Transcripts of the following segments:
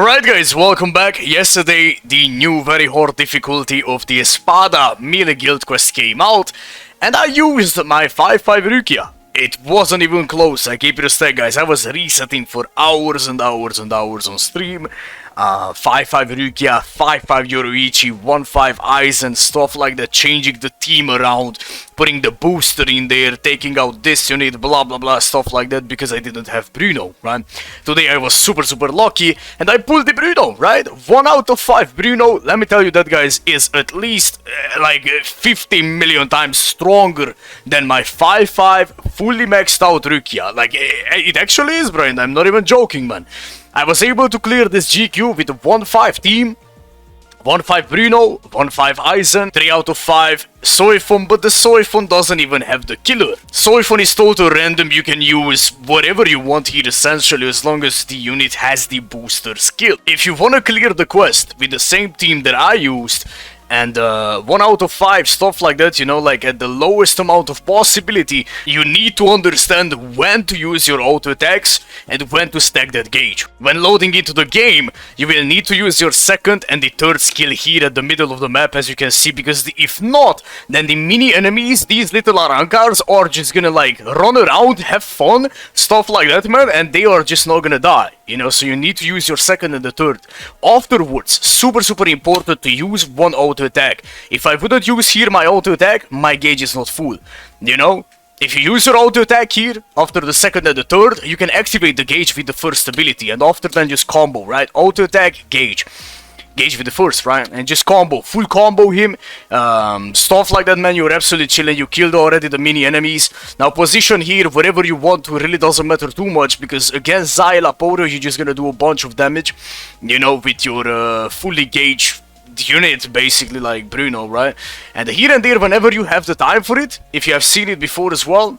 Alright guys, welcome back. Yesterday, the new very hard difficulty of the ESPADA MELLE guild quest came out, and I used my 5-5 Rukia. It wasn't even close, I keep it a stack guys. I was resetting for hours and hours and hours on stream. 5-5 Rukia, 5-5 Yoruichi, 1-5 Aizen, stuff like that, changing the team around, putting the booster in there, taking out this unit, blah blah blah, stuff like that, because I didn't have Bruno, right? Today I was super lucky, and I pulled the Bruno, right? 1 out of 5 Bruno, let me tell you that guys, is at least like 50 million times stronger than my 5-5 fully maxed out Rukia. Like, it actually is, bro, and I'm not even joking, man. I was able to clear this GQ with a 1-5 team, 1-5 Bruno, 1-5 Aizen, 3 out of 5 Soifon, but the Soifon doesn't even have the killer. Soifon is total random, you can use whatever you want here essentially as long as the unit has the booster skill. If you wanna clear the quest with the same team that I used, and 1 out of 5, stuff like that, you know, like at the lowest amount of possibility, you need to understand when to use your auto attacks and when to stack that gauge. When loading into the game, you will need to use your second and the third skill here at the middle of the map, as you can see, because if not, then the mini enemies, these little arankars, are just gonna like run around, have fun, stuff like that, man, and they are just not gonna die, you know, so you need to use your second and the third. Afterwards, super important to use one auto attack. If I wouldn't use here my auto attack, my gauge is not full, you know? If you use your auto attack here, after the second and the third, you can activate the gauge with the first ability, and after then just combo, right? Auto attack, gauge. Gauge with the first, right? And just combo, full combo him, stuff like that, man. You're absolutely chilling. You killed already the mini enemies. Now position here wherever you want to, really doesn't matter too much, because against Zyla Poro you're just gonna do a bunch of damage, you know, with your fully gauge unit, basically, like Bruno, right? And here and there, whenever you have the time for it, if you have seen it before as well,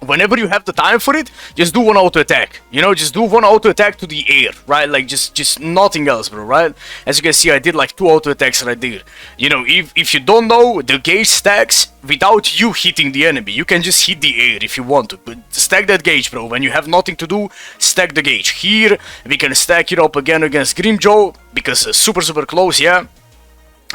whenever you have the time for it, just do one auto attack, you know, just do one auto attack to the air, right? Like just nothing else, bro, right? As you can see, I did like 2 auto attacks right there. You know, if you don't know, the gauge stacks without you hitting the enemy. You can just hit the air if you want to, but stack that gauge, bro. When you have nothing to do, stack the gauge. Here we can stack it up again against Grimjoe, because super close, yeah.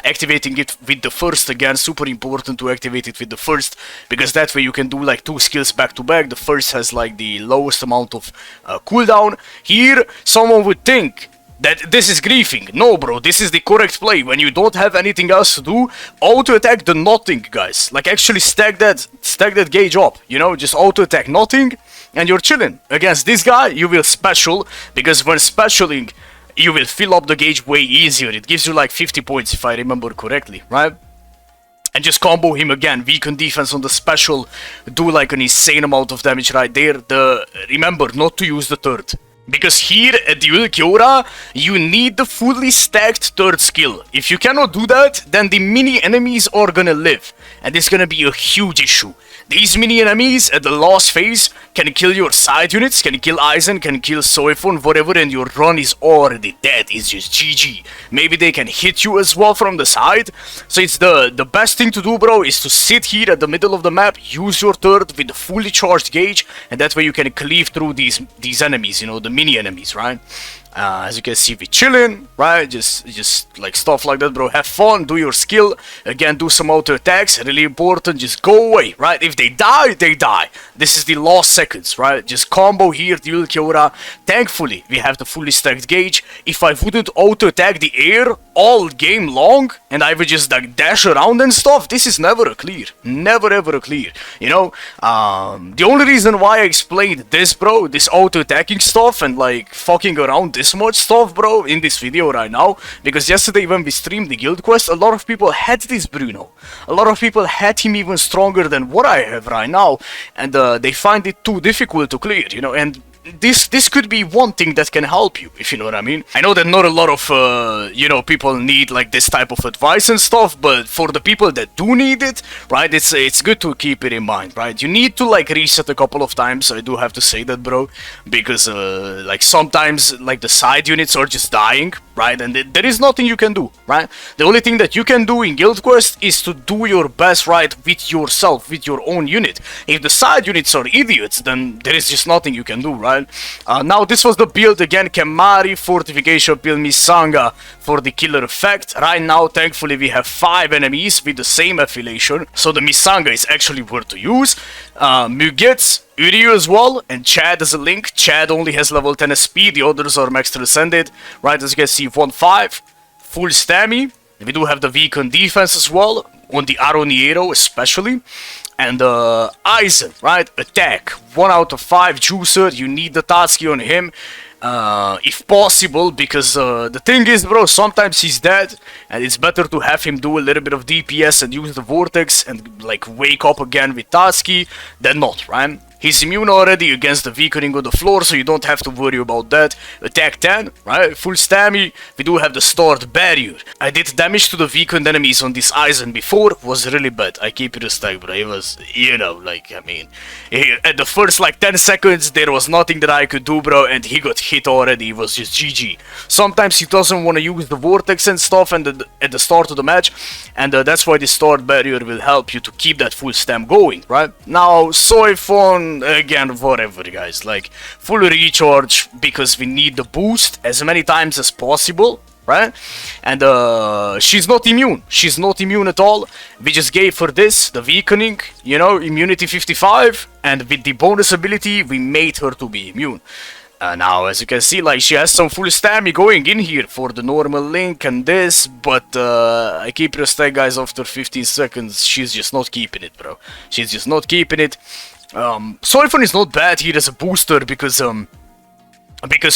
Activating it with the first again, super important to activate it with the first, because that way you can do like 2 skills back to back. The first has like the lowest amount of cooldown. Here someone would think that this is griefing. No, bro, this is the correct play. When you don't have anything else to do, auto attack the nothing, guys. Like actually stack that gauge up, you know, just auto attack nothing and you're chilling. Against this guy you will special, because when specialing you will fill up the gauge way easier. It gives you like 50 points if I remember correctly, right? And just combo him again, weaken defense on the special, do like an insane amount of damage right there. Remember not to use the third, because here at the Ulquiorra you need the fully stacked third skill. If you cannot do that, then the mini enemies are gonna live, and it's gonna be a huge issue. These mini enemies at the last phase can kill your side units, can kill Aizen, can kill Soifon, whatever, and your run is already dead. It's just GG. Maybe they can hit you as well from the side. So it's the best thing to do, bro, is to sit here at the middle of the map, use your third with the fully charged gauge, and that way you can cleave through these enemies, you know, the mini enemies, right? As you can see, we chilling, right? Just like stuff like that, bro. Have fun, do your skill. Again, do some auto attacks, really important. Just go away, right? If they die, they die. This is the last seconds, right? Just combo here, the Ulquiorra. Thankfully, we have the fully stacked gauge. If I wouldn't auto attack the air all game long, and I would just like dash around and stuff, this is never a clear. Never ever a clear, you know? The only reason why I explained this, bro, this auto attacking stuff and like fucking around this much stuff, bro, in this video right now, because yesterday when we streamed the guild quest, a lot of people had this Bruno. A lot of people had him even stronger than what I have right now, and they find it too difficult to clear, you know, and this could be one thing that can help you, if you know what I mean. I know that not a lot of, you know, people need like this type of advice and stuff, but for the people that do need it, right, it's good to keep it in mind, right? You need to like reset a couple of times, I do have to say that, bro, because like sometimes like the side units are just dying, right? And there is nothing you can do, right? The only thing that you can do in Guild Quest is to do your best, right, with yourself, with your own unit. If the side units are idiots, then there is just nothing you can do, right? Now, this was the build again, Kemari, Fortification Pill, Misanga for the killer effect. Right now, thankfully, we have 5 enemies with the same affiliation, so the Misanga is actually worth to use. Mugetsu, Uryu as well, and Chad as a link. Chad only has level 10 SP, the others are Max Transcended. Right, as you can see, 1-5, full stammy. We do have the Beacon defense as well, on the Aroniero especially. And Aizen, right, attack, 1 out of 5 juicer, you need the Tatsuki on him. If possible, because the thing is, bro, sometimes he's dead, and it's better to have him do a little bit of DPS and use the Vortex and, like, wake up again with Tatsuki than not, right? He's immune already against the weakening of the floor, so you don't have to worry about that. Attack 10, right? Full stammy. We do have the stored barrier. I did damage to the weakened enemies on this Aizen before. It was really bad. I keep it a stack, bro. It was, you know, like, I mean, at the first, like, 10 seconds, there was nothing that I could do, bro, and he got hit already. It was just GG. Sometimes he doesn't want to use the Vortex and stuff and at the start of the match, and that's why the stored barrier will help you to keep that full stam going, right? Now, Soifon, again, whatever, guys, like, full recharge, because we need the boost as many times as possible, right? And she's not immune. She's not immune at all. We just gave her this, the weakening, you know, immunity 55, and with the bonus ability, we made her to be immune. Now, as you can see, like, she has some full stamina going in here for the normal link and this, but I keep her stack, guys, after 15 seconds, she's just not keeping it, bro. She's just not keeping it. Soifon is not bad here as a booster because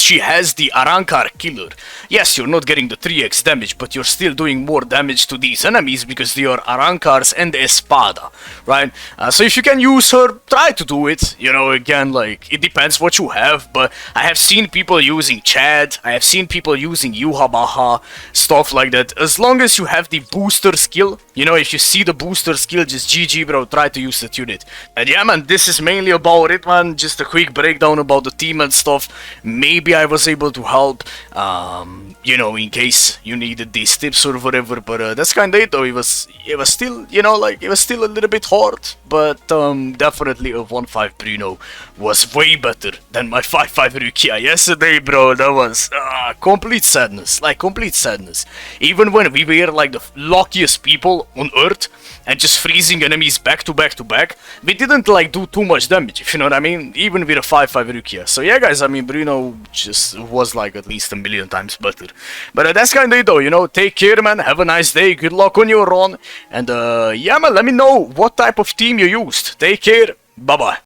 she has the Arankar killer. Yes, you're not getting the 3x damage, but you're still doing more damage to these enemies because they are Arankars and Espada, right? So if you can use her, try to do it. You know, again, like, it depends what you have, but I have seen people using Chad, I have seen people using Yuhabaha, stuff like that. As long as you have the booster skill, you know, if you see the booster skill, just GG, bro, try to use that unit. And yeah, man, this is mainly about it, man. Just a quick breakdown about the team and stuff. Maybe I was able to help, you know, in case you needed these tips or whatever, but that's kinda it though. It was still, you know, like, it was still a little bit hard, but definitely a 1-5 Bruno was way better than my 5-5 Rukia yesterday, bro. That was complete sadness, like, complete sadness. Even when we were, like, the luckiest people on Earth, and just freezing enemies back to back to back, we didn't, like, do too much damage, if you know what I mean, even with a 5-5 Rukia. So yeah, guys, I mean, Bruno just was, like, at least a million times better. But that's kinda it though, you know. Take care, man, have a nice day, good luck on your run, and yeah, man, let me know what type of team you used. Take care, bye bye.